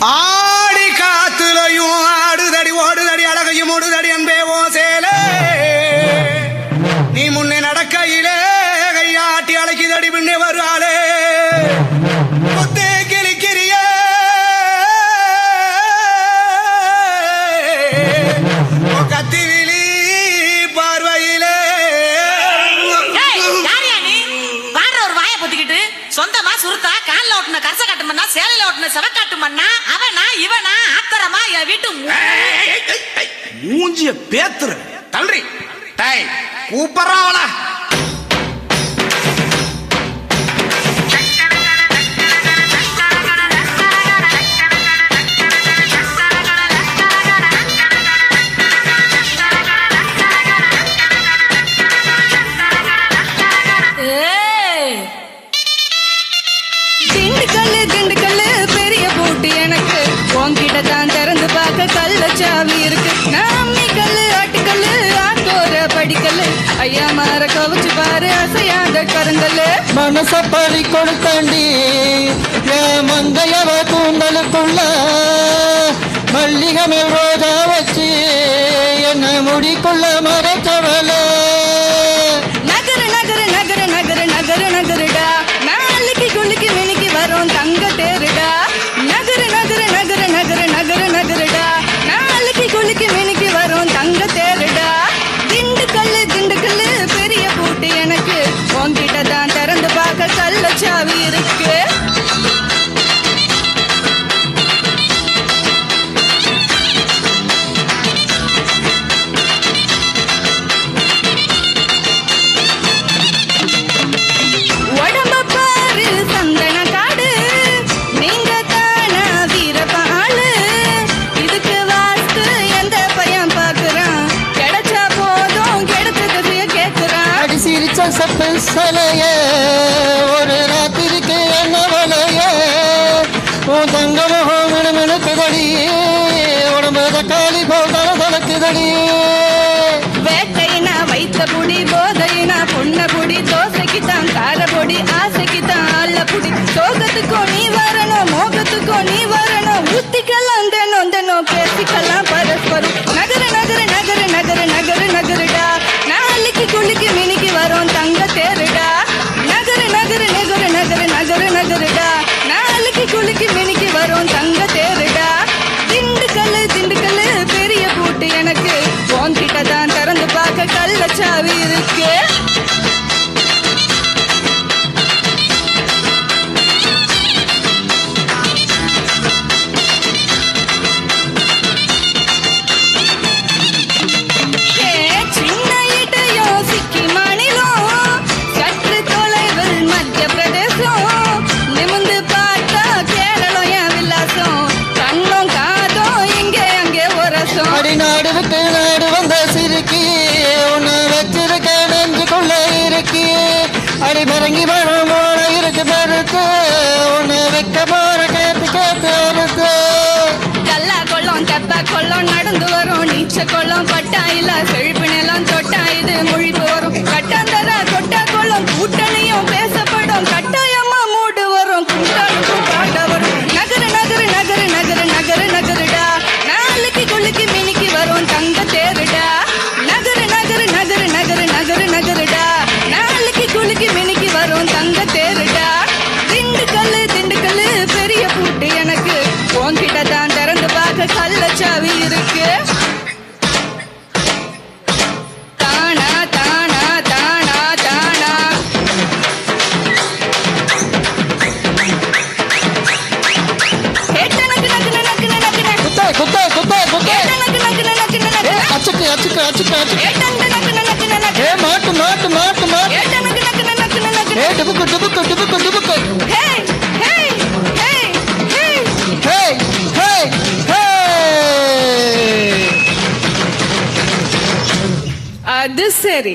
ஆடி காத்துலையும் ஆடுதடி ஓடுதடி அழகையும் ஓடுதடி அன்பே ஓ சேலே நீ முன்னே நடக்கையிலே கையாட்டி அழைக்குதடி பின்னே வருவாளே சொந்தமா சுருத்தா கால்ல ஓட்டுன கரச காட்டு மண்ணா சேலையில ஓட்டுன செவக்காட்டு மண்ணா அவனா இவனா ஆத்தரமா என் வீட்டு மூஞ்சிய பேத்துரு தள்ளுறி டை கூப்பறாவளா சாவி இருக்கு நாமி கல்லு ஆட்டுக்கல்லு ஆத்தோர படிக்கல்லு ஐயா மாற கவச்சு பாரு அசையாத கருங்கல்லு மனச பறி கொடுத்தாண்டி மங்கையவ கூந்தலுக்குள்ள மல்லிகை மேல் ரோஜா வச்சு என்ன முடிக்குள்ள மறைச்சவள நகரு நகரு நகரு நகரு நகரு நகருடா நாளைக்கு குளிக்கு மினிக்கு வரும் தங்க தேருடா நகரு நகரு நகரு நகரு நகரு நகருடா குளிக்கு மினிக்கு வரும் தங்க தேருடா திண்டுக்கல்லு பெரிய பூட்டு எனக்கு உன்கிட்ட தான் திறந்து பார்க்க கல்ல சாவி இருக்கு உடம்ப பாரு சந்தன காடு நீங்க தானா வீரபாலு இதுக்கு வாஸ்து எந்த பையன் பாக்குறான் கிடைச்சா போதும் கிடைச்சது கேக்குறான் அடி சிரிச்ச சப்பு சலைய ஒரு ராத்திரிக்கு என்ன வலைய உன் தங்க முகம் மினுமினுக்குதடி உடம்பு தக்காளி போட்டால தலக்குதடி வேட்டையினா வைத்த புடி போதையினா பொண்ண புடி தோசைக்கு தான் கார பொடி ஆசைக்கு தான் அல்ல புடி சோகத்துக்கும் நீ வரணும் மோகத்துக்கும் நீ வரணும் ஊத்திக்கலாம் தினம் தினம் பேசிக்கலாம் பரஸ்பரம் நகரு நகரு நகரு நகரு நகரு நகருடா நாளைக்கு குளிக்கு மினிக்கு வரும் தங்க தேருடா நகரு நகரு நகரு நகரு நகரு நகருடா நாளைக்கு குளிக்கு மினிக்கு வரும் தங்க தேருடா திண்டுக்கல்லு பெரிய பூட்டு எனக்கு உன்கிட்ட தான் திறந்து பார்க்க கல்ல சாவி இருக்கு சின்ன இடையோ சிக்கி மாநிலம் சற்று தொலைவில் மத்திய பிரதேசம் நிமிந்து பார்த்தா கேரளம் என் விலாசம் கண்ணும் காதும் இங்கே அங்கே ஒரசம் அடி நாடு விட்டு நாடு வந்த சிறுக்கி உன்னை வச்சிருக்க நெஞ்சுக்குள்ள இருக்கி அடி பரங்கி பழம் போல இருக்கு பருத்து உன்னை வைக்க போற கேட்டு கேட்டு அறுத்து கல்லா கொள்ளம் தெப்ப கொள்ளம் நடந்து வரும் நீச்ச கொள்ளம் பட்டா இல்ல செழிப்பு நிலம் தொட்டா இது மொழிப்பு வரும் கட்டாந்தரா தொட்டா கொள்ளம் கூட்டணியும் பேசப்படும் கட்டாயமா மூடு வரும் கூட்டாளுக்கும் பாட வரும் நகரு நகரு நகரு நகரு நகரு நகருடா நாளைக்கு குளிக்கு மினிக்கு வரும் தங்க தேருடா நகரு நகரு நகரு நகரு நகரு நகருடா நாளைக்கு குளிக்கு மினிக்கு வரும் தங்க தேருடா திண்டுக்கல்லு பெரிய பூட்டு எனக்கு உன்கிட்ட தான் திறந்து பார்க்க கல்ல சாவி இருக்கு தானா தானா தானா தானா குத்தே அச்சுக்கு அச்சுக்கு அச்சுக்கு அச்சுக்கு மாட்டு மாட்டு மாட்டு மாட்டு டுபுக்கு டுபுக்கு டுபுக்கு டுபுக்கு அது சரி